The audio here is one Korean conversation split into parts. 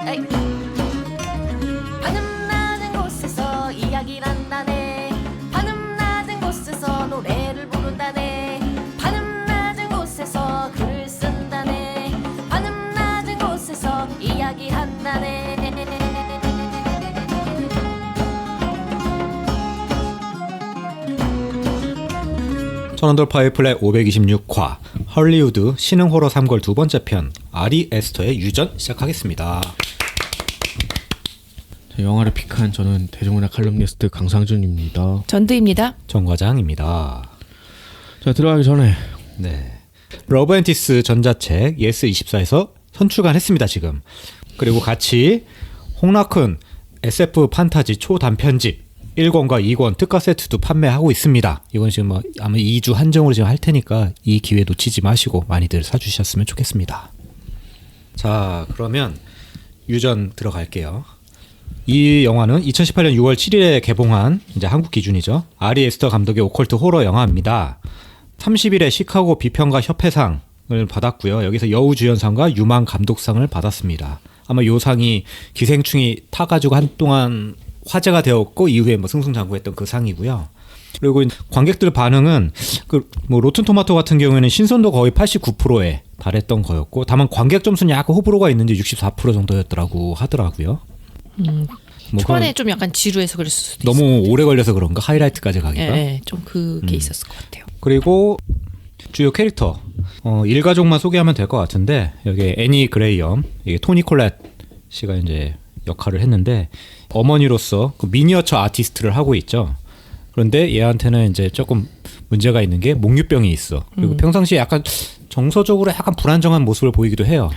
에이. 하늘 낮은 곳에서 이야기를 한다네. 하늘 낮은 곳에서 노래를 부른다네. 하늘 낮은 곳에서 글을 쓴다네. 하늘 낮은 곳에서 이야기한다네. 천원돌파의 플랫 526화 헐리우드 신흥 호러 3걸 두 번째 편 아리 에스터의 유전 시작하겠습니다. 영화를 픽한 저는 대중문화 칼럼니스트 강상준입니다. 전두입니다. 정과장입니다. 자, 들어가기 전에 네, 러브앤티스 전자책 예스24에서 선출간했습니다 지금. 그리고 같이 홍라쿤 SF 판타지 초단편집 1권과 2권 특가 세트도 판매하고 있습니다. 이건 지금 뭐 아마 2주 한정으로 지금 할 테니까 이 기회 놓치지 마시고 많이들 사주셨으면 좋겠습니다. 자, 그러면 유전 들어갈게요. 이 영화는 2018년 6월 7일에 개봉한 이제 한국 기준이죠. 아리 에스터 감독의 오컬트 호러 영화입니다. 30일에 시카고 비평가 협회상을 받았고요. 여기서 여우주연상과 유망 감독상을 받았습니다. 아마 요 상이 기생충이 타가지고 한동안 화제가 되었고 이후에 뭐 승승장구했던 그 상이고요. 그리고 관객들 반응은 그 뭐 로튼토마토 같은 경우에는 신선도 거의 89%에 달했던 거였고, 다만 관객 점수는 약간 호불호가 있는지 64% 정도였더라고 하더라고요. 뭐 초반에 좀 약간 지루해서 그랬을 수도 너무 있어요. 오래 걸려서 그런가 하이라이트까지 가기가. 네, 좀 그게 있었을 것 같아요. 그리고 주요 캐릭터 일가족만 소개하면 될 것 같은데, 여기 애니 그레이엄, 이게 토니 콜렛 씨가 이제 역할을 했는데 어머니로서 그 미니어처 아티스트를 하고 있죠. 그런데 얘한테는 이제 조금 문제가 있는 게 목류병이 있어. 그리고 평상시에 약간 정서적으로 약간 불안정한 모습을 보이기도 해요.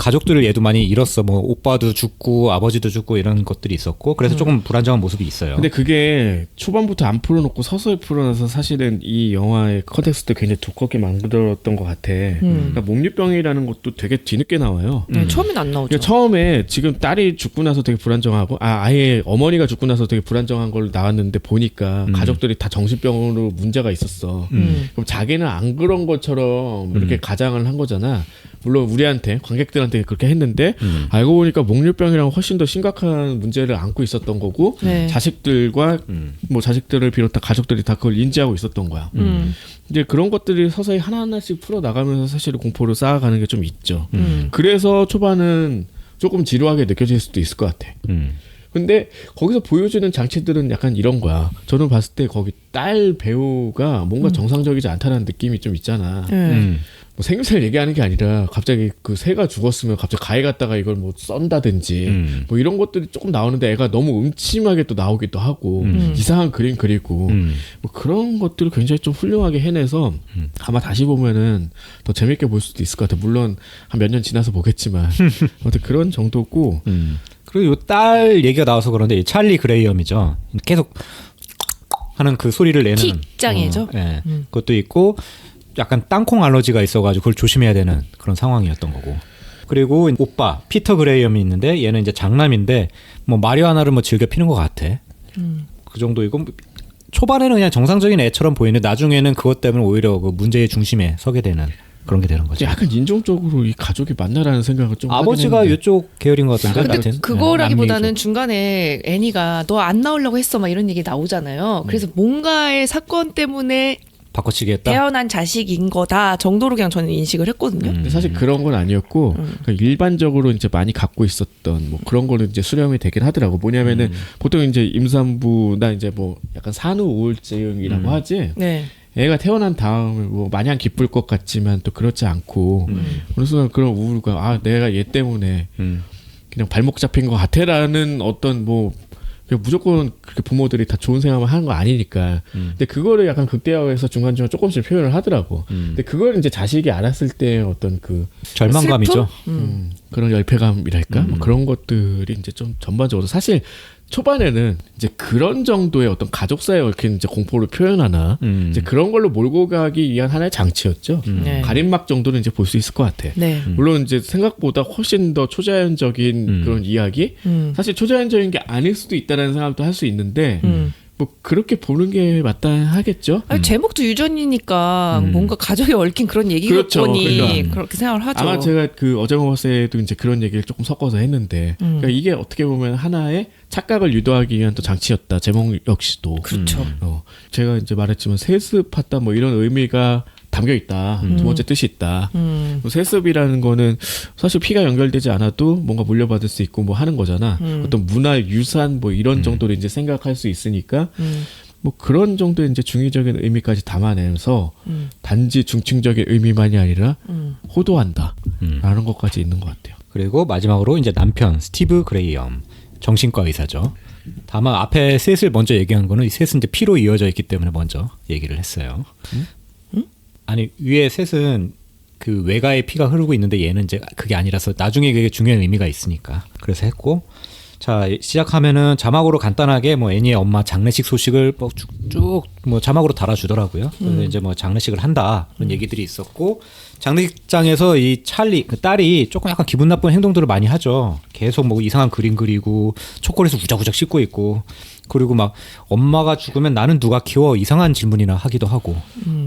가족들을 얘도 많이 잃었어. 뭐 오빠도 죽고 아버지도 죽고 이런 것들이 있었고, 그래서 조금 불안정한 모습이 있어요. 근데 그게 초반부터 안 풀어놓고 서서히 풀어놔서 사실은 이 영화의 컨텍스트 굉장히 두껍게 만들었던 것 같아. 그러니까 목류병이라는 것도 되게 뒤늦게 나와요. 처음엔 안 나오죠. 그러니까 처음에 지금 딸이 죽고 나서 되게 불안정하고 아예 어머니가 죽고 나서 되게 불안정한 걸로 나왔는데 보니까 가족들이 다 정신병으로 문제가 있었어. 그럼 자기는 안 그런 것처럼 이렇게 가장을 한 거잖아. 물론 우리한테 관객들한테 그렇게 했는데 알고 보니까 목류병이랑 훨씬 더 심각한 문제를 안고 있었던 거고, 네. 자식들과 뭐 자식들을 비롯한 가족들이 다 그걸 인지하고 있었던 거야. 이제 그런 것들이 서서히 하나하나씩 풀어 나가면서 사실 공포를 쌓아가는 게 좀 있죠. 그래서 초반은 조금 지루하게 느껴질 수도 있을 것 같아. 근데 거기서 보여주는 장치들은 약간 이런 거야. 저는 봤을 때 거기 딸 배우가 뭔가 정상적이지 않다는 느낌이 좀 있잖아. 뭐 생김새를 얘기하는 게 아니라 갑자기 그 새가 죽었으면 갑자기 가해 갔다가 이걸 뭐 썬다든지 뭐 이런 것들이 조금 나오는데 애가 너무 음침하게 또 나오기도 하고 이상한 그림 그리고 뭐 그런 것들을 굉장히 좀 훌륭하게 해내서 아마 다시 보면은 더 재밌게 볼 수도 있을 것 같아. 물론 한 몇 년 지나서 보겠지만 아무튼 그런 정도고. 그리고 요 딸 얘기가 나와서 그런데 이 찰리 그레이엄이죠. 계속 하는 그 소리를 내는 틱장애죠. 네. 그것도 있고 약간 땅콩 알러지가 있어가지고 그걸 조심해야 되는 그런 상황이었던 거고. 그리고 오빠 피터 그레이엄이 있는데 얘는 이제 장남인데 뭐 마리화나를 뭐 즐겨 피는 것 같아. 그 정도이고 초반에는 그냥 정상적인 애처럼 보이는데 나중에는 그것 때문에 오히려 그 문제의 중심에 서게 되는 그런 게 되는 거죠. 약간 인종적으로 이 가족이 맞나라는 생각을 좀 아버지가 이쪽 계열인 것 같은데. 근데 하여튼. 그거라기보다는 남미에서. 중간에 애니가 너 안 나오려고 했어 막 이런 얘기 나오잖아요. 그래서 뭔가의 사건 때문에 바꿔치기 했다. 태어난 자식인 거다 정도로 그냥 저는 인식을 했거든요. 근데 사실 그런 건 아니었고 그러니까 일반적으로 이제 많이 갖고 있었던 뭐 그런 거는 이제 수렴이 되긴 하더라고. 뭐냐면은 보통 이제 임산부나 이제 뭐 약간 산후 우울증이라고 하지. 네. 애가 태어난 다음에 뭐 마냥 기쁠 것 같지만 또 그렇지 않고 어느 순간 그런 우울감, 내가 얘 때문에 그냥 발목 잡힌 것 같아라는 어떤 뭐 무조건 그렇게 부모들이 다 좋은 생각만 하는 거 아니니까. 근데 그거를 약간 극대화해서 중간중간 조금씩 표현을 하더라고. 근데 그걸 이제 자식이 알았을 때 어떤 그 절망감이죠. 그런 열패감이랄까 뭐 그런 것들이 이제 좀 전반적으로 사실 초반에는 이제 그런 정도의 어떤 가족사에 얽힌 이제 공포를 표현하나 이제 그런 걸로 몰고 가기 위한 하나의 장치였죠. 네. 가림막 정도는 이제 볼 수 있을 것 같아. 네. 물론 이제 생각보다 훨씬 더 초자연적인 그런 이야기. 사실 초자연적인 게 아닐 수도 있다라는 생각도 할 수 있는데 뭐 그렇게 보는 게 마땅하겠죠. 아니, 제목도 유전이니까 뭔가 가족에 얽힌 그런 얘기겠거니 그렇죠. 그러니까. 그렇게 생각을 하죠. 아마 제가 그 어제 먹었을때도 이제 그런 얘기를 조금 섞어서 했는데 그러니까 이게 어떻게 보면 하나의 착각을 유도하기 위한 또 장치였다. 제목 역시도. 그렇죠. 제가 이제 말했지만 세습했다 뭐 이런 의미가 담겨 있다. 두 번째 뜻이 있다. 세습이라는 거는 사실 피가 연결되지 않아도 뭔가 물려받을 수 있고 뭐 하는 거잖아. 어떤 문화 유산 뭐 이런 정도로 이제 생각할 수 있으니까 뭐 그런 정도의 이제 중의적인 의미까지 담아내면서 단지 중층적인 의미만이 아니라 호도한다라는 것까지 있는 것 같아요. 그리고 마지막으로 이제 남편 스티브 그레이엄 정신과 의사죠. 다만 앞에 셋을 먼저 얘기한 거는 이 셋은 이제 피로 이어져 있기 때문에 먼저 얘기를 했어요. 아니 위에 셋은 그 외가에 피가 흐르고 있는데 얘는 이제 그게 아니라서 나중에 그게 중요한 의미가 있으니까 그래서 했고 자 시작하면은 자막으로 간단하게 뭐 애니의 엄마 장례식 소식을 뭐 쭉쭉 뭐 자막으로 달아주더라고요. 그래서 이제 뭐 장례식을 한다 그런 얘기들이 있었고 장례식장에서 이 찰리 그 딸이 조금 약간 기분 나쁜 행동들을 많이 하죠. 계속 뭐 이상한 그림 그리고 초콜릿을 우작우작 씹고 있고 그리고 막 엄마가 죽으면 나는 누가 키워 이상한 질문이나 하기도 하고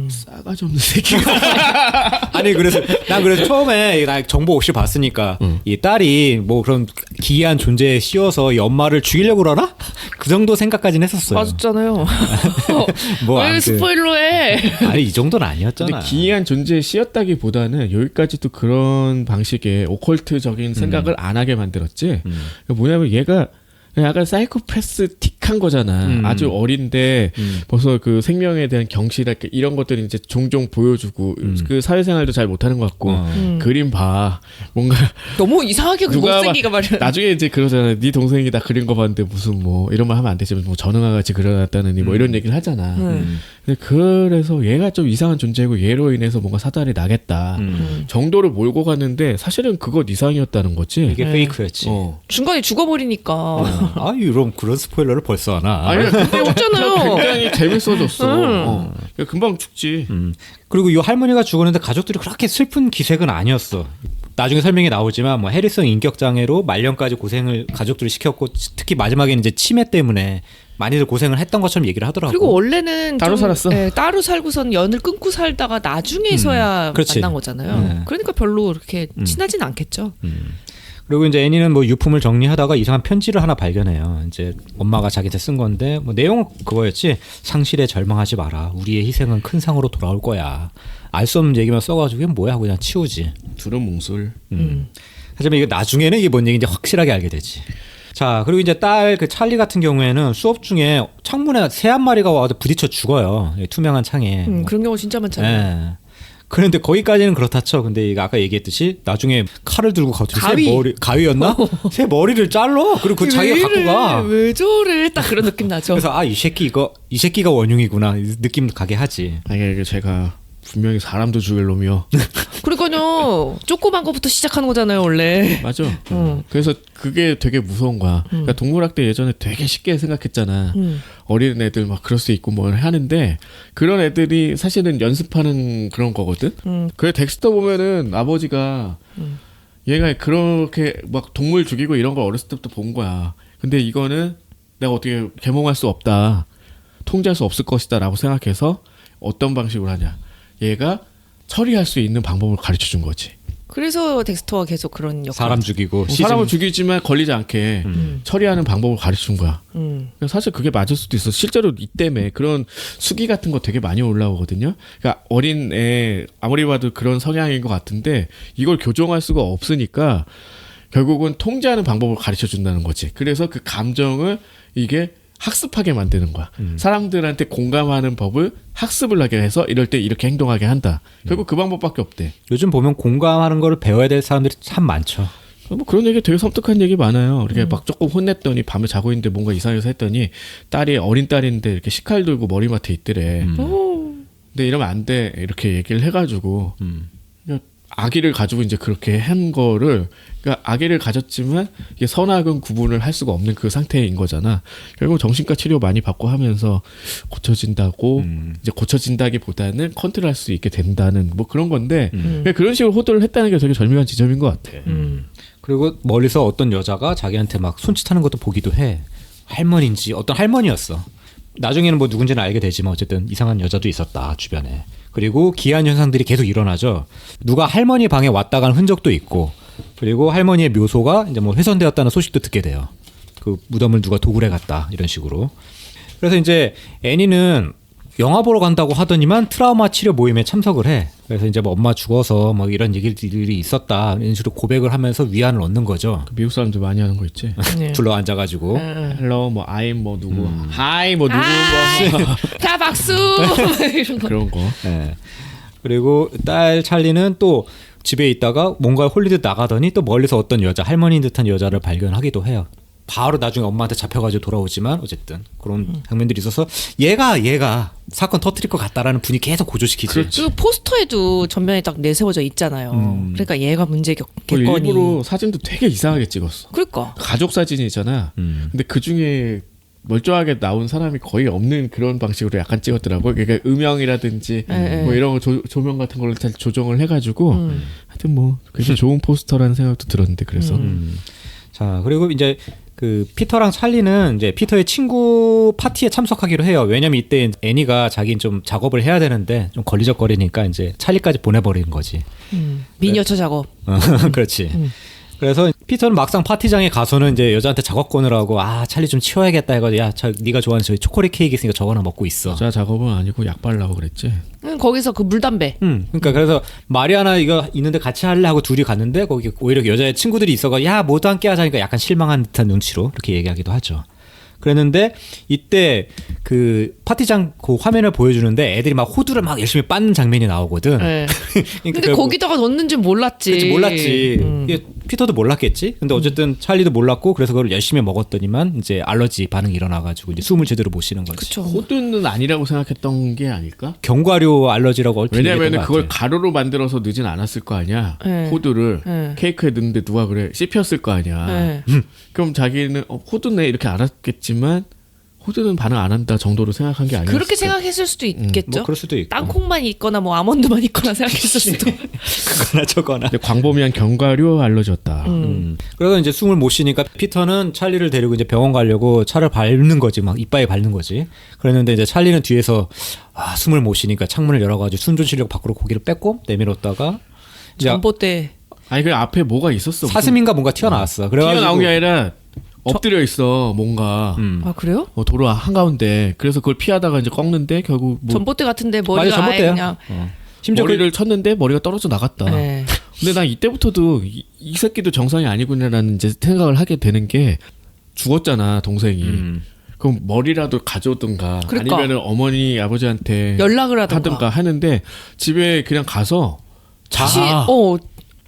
싸가지 없는 새끼가. 아니 그래서 난 그래서 처음에 나 정보 없이 봤으니까 이 딸이 뭐 그런 기이한 존재에 씌워서 이 엄마를 죽이려고 그러나? 그 정도 생각까지는 했었어요. 맞았잖아요. 뭐 왜 아무튼 스포일러해? 아니 이 정도는 아니었잖아. 근데 기이한 존재에 씌었다기보다는 여기까지도 그런 방식의 오컬트적인 생각을 안 하게 만들었지. 뭐냐면 얘가 약간 사이코패스틱한 거잖아. 아주 어린데 벌써 그 생명에 대한 경시랄 이런 것들이 이제 종종 보여주고 그 사회생활도 잘 못하는 것 같고 그림 봐 뭔가 너무 이상하게 그 누가 못생기가 말이야. 나중에 이제 그러잖아. 네 동생이 다 그린 거 봤는데 무슨 뭐 이런 말 하면 안 되지만 뭐 전응아 같이 그려놨다느니 뭐 이런 얘기를 하잖아. 근데 그래서 얘가 좀 이상한 존재고 얘로 인해서 뭔가 사달이 나겠다 정도를 몰고 갔는데 사실은 그것 이상이었다는 거지. 이게 페이크였지. 중간에 죽어버리니까. 아 이런 그런 스포일러를 벌써 하나. 아니 근데 없잖아요. 굉장히 재밌어졌어. 그러니까 금방 죽지. 그리고 이 할머니가 죽었는데 가족들이 그렇게 슬픈 기색은 아니었어. 나중에 설명이 나오지만 뭐 해리성 인격 장애로 말년까지 고생을 가족들이 시켰고 특히 마지막에는 이제 치매 때문에 많이들 고생을 했던 것처럼 얘기를 하더라고. 그리고 원래는 따로 좀, 살았어. 예, 따로 살고선 연을 끊고 살다가 나중에서야 그렇지. 만난 거잖아요. 그러니까 별로 그렇게 친하진 않겠죠. 그리고 이제 애니는 뭐 유품을 정리하다가 이상한 편지를 하나 발견해요. 이제 엄마가 자기한테 쓴 건데 뭐 내용은 그거였지. 상실에 절망하지 마라. 우리의 희생은 큰 상으로 돌아올 거야. 알 수 없는 얘기만 써가지고 이게 뭐야 하고 그냥 치우지. 두른 몽술. 하지만 이게 나중에는 이게 뭔 얘기인지 확실하게 알게 되지. 자 그리고 이제 딸 그 찰리 같은 경우에는 수업 중에 창문에 새 한 마리가 와서 부딪혀 죽어요. 투명한 창에. 그런 경우 진짜 많잖아요. 예. 그런데 거기까지는 그렇다 쳐. 근데 이거 아까 얘기했듯이 나중에 칼을 들고 갑자기 가위. 새 머리 가위였나? 새 머리를 잘라. 그리고 그 자기가 갖고 가. 왜 저래? 딱 그런 느낌 나죠. 그래서 아 이 새끼가 원흉이구나 느낌 가게 하지. 아니 이게 제가 분명히 사람도 죽일 놈이요. 그러니까요. 조그만 거부터 시작하는 거잖아요, 원래. 맞아. 그래서 그게 되게 무서운 거야. 그러니까 동물학대 예전에 되게 쉽게 생각했잖아. 어린 애들 막 그럴 수 있고 뭘 하는데 그런 애들이 사실은 연습하는 그런 거거든. 그래 덱스터 보면은 아버지가 얘가 그렇게 막 동물 죽이고 이런 걸 어렸을 때부터 본 거야. 근데 이거는 내가 어떻게 계몽할 수 없다. 통제할 수 없을 것이다 라고 생각해서 어떤 방식으로 하냐. 얘가 처리할 수 있는 방법을 가르쳐 준 거지. 그래서 덱스터가 계속 그런 역할. 사람 죽이고 사람을 죽이지만 걸리지 않게 처리하는 방법을 가르쳐 준 거야. 사실 그게 맞을 수도 있어. 실제로 이 때문에 그런 수기 같은 거 되게 많이 올라오거든요. 그러니까 어린 애 아무리 봐도 그런 성향인 것 같은데 이걸 교정할 수가 없으니까 결국은 통제하는 방법을 가르쳐 준다는 거지. 그래서 그 감정을 이게 학습하게 만드는 거야. 사람들한테 공감하는 법을 학습을 하게 해서 이럴 때 이렇게 행동하게 한다. 결국 그 방법밖에 없대. 요즘 보면 공감하는 거를 배워야 될 사람들이 참 많죠. 뭐 그런 얘기 되게 섬뜩한 얘기 많아요. 이렇게 막 조금 혼냈더니 밤에 자고 있는데 뭔가 이상해서 했더니 딸이 어린 딸인데 이렇게 식칼 들고 머리맡에 있더래. 근데 이러면 안 돼. 이렇게 얘기를 해가지고 아기를 가지고 이제 그렇게 한 거를 그러니까 아기를 가졌지만 이게 선악은 구분을 할 수가 없는 그 상태인 거잖아. 결국 정신과 치료 많이 받고 하면서 고쳐진다고 이제 고쳐진다기보다는 컨트롤할 수 있게 된다는 뭐 그런 건데 그런 식으로 호도를 했다는 게 되게 절묘한 지점인 것 같아. 그리고 멀리서 어떤 여자가 자기한테 막 손짓하는 것도 보기도 해. 할머니인지 어떤 할머니였어. 나중에는 뭐 누군지는 알게 되지만 어쨌든 이상한 여자도 있었다 주변에. 그리고 기이한 현상들이 계속 일어나죠. 누가 할머니 방에 왔다 간 흔적도 있고, 그리고 할머니의 묘소가 이제 뭐 훼손되었다는 소식도 듣게 돼요. 그 무덤을 누가 도굴해 갔다 이런 식으로. 그래서 이제 애니는 영화 보러 간다고 하더니만 트라우마 치료 모임에 참석을 해. 그래서 이제 뭐 엄마 죽어서 뭐 이런 얘기들이 있었다 이런 식으로 고백을 하면서 위안을 얻는 거죠. 그 미국 사람들 많이 하는 거 있지. 네. 둘러 앉아가지고 헬로 뭐 아임 뭐 누구 하이 뭐 누구 뭐 다 박수 이런 거. 그런 거. 예. 그리고 딸 찰리는 또 집에 있다가 뭔가에 홀리듯 나가더니 또 멀리서 어떤 여자, 할머니인 듯한 여자를 발견하기도 해요. 바로 나중에 엄마한테 잡혀가지고 돌아오지만 어쨌든 그런 장면들이 있어서 얘가 사건 터뜨릴 것 같다라는 분이 계속 고조시키지. 그 포스터에도 전면에 딱 내세워져 있잖아요. 그러니까 얘가 그 문제겠거니. 일부러 사진도 되게 이상하게 찍었어. 그러니까. 가족 사진이잖아. 근데 그 중에 멀쩡하게 나온 사람이 거의 없는 그런 방식으로 약간 찍었더라고. 그러니까 음영이라든지 뭐 이런 거 조명 같은 걸로 잘 조정을 해가지고 하여튼 뭐 굉장히 좋은 포스터라는 생각도 들었는데 그래서 자, 그리고 이제 그 피터랑 찰리는 이제 피터의 친구 파티에 참석하기로 해요. 왜냐면 이때 애니가 자기는 좀 작업을 해야 되는데 좀 걸리적거리니까 이제 찰리까지 보내버리는 거지. 미니어처 작업. 그렇지. 그래서 피터는 막상 파티장에 가서는 이제 여자한테 작업권을 하고 찰리 좀 치워야겠다 해가지고 네가 좋아하는 저기 초콜릿 케이크 있으니까 저거 하나 먹고 있어. 자 작업은 아니고 약 바르려고 그랬지. 거기서 그 물담배. 그러니까 그래서 마리아나 이거 있는데 같이 할래 하고 둘이 갔는데 거기 오히려 여자의 친구들이 있어가 모두 함께 하자니까 약간 실망한 듯한 눈치로 이렇게 얘기하기도 하죠. 그랬는데 이때 그 파티장 그 화면을 보여주는데 애들이 막 호두를 막 열심히 빻는 장면이 나오거든. 네. 그러니까 근데 거기다가 넣는 줄 몰랐지. 그치, 몰랐지. 이게 피터도 몰랐겠지. 근데 어쨌든 찰리도 몰랐고 그래서 그걸 열심히 먹었더니만 이제 알러지 반응이 일어나가지고 이제 숨을 제대로 못 쉬는 거지. 그쵸. 호두는 아니라고 생각했던 게 아닐까? 견과류 알러지라고 얼핏 왜냐면 얘기했던 것 그걸 같아. 가루로 만들어서 넣진 않았을 거 아니야. 네. 호두를 네. 케이크에 넣는데 누가 그래 씹혔을 거 아니야. 네. 그럼 자기는 호두네 이렇게 알았겠지만 호두는 반응 안 한다 정도로 생각한 게 아니었을까? 그렇게 생각했을 수도 있겠죠. 뭐 그럴 수도 있고. 땅콩만 있거나 뭐 아몬드만 있거나 생각했을 수도. 그거나 저거나. 근데 광범위한 견과류 알러지였다. 그래서 이제 숨을 못 쉬니까 피터는 찰리를 데리고 이제 병원 가려고 차를 밟는 거지, 막 이빨에 밟는 거지. 그랬는데 이제 찰리는 뒤에서 숨을 못 쉬니까 창문을 열어가지고 숨 좀 쉬려고 밖으로 고개를 뺏고 내밀었다가 이제 전봇대. 아니 그 앞에 뭐가 있었어. 사슴인가 뭔가 튀어나왔어. 그래가지고 튀어나온 게 아니라 엎드려 있어 뭔가. 아 그래요? 도로 한가운데. 그래서 그걸 피하다가 이제 꺾는데 결국 뭐 전봇대 같은데 맞아, 머리가 아예 전봇대야. 그냥. 심지어 머리를 쳤는데 머리가 떨어져 나갔다. 네. 근데 난 이때부터도 이 새끼도 정상이 아니구나라는 이제 생각을 하게 되는 게 죽었잖아 동생이. 그럼 머리라도 가져오든가 그러니까. 아니면은 어머니 아버지한테 연락을 하든가. 하는데 집에 그냥 가서 다시 자.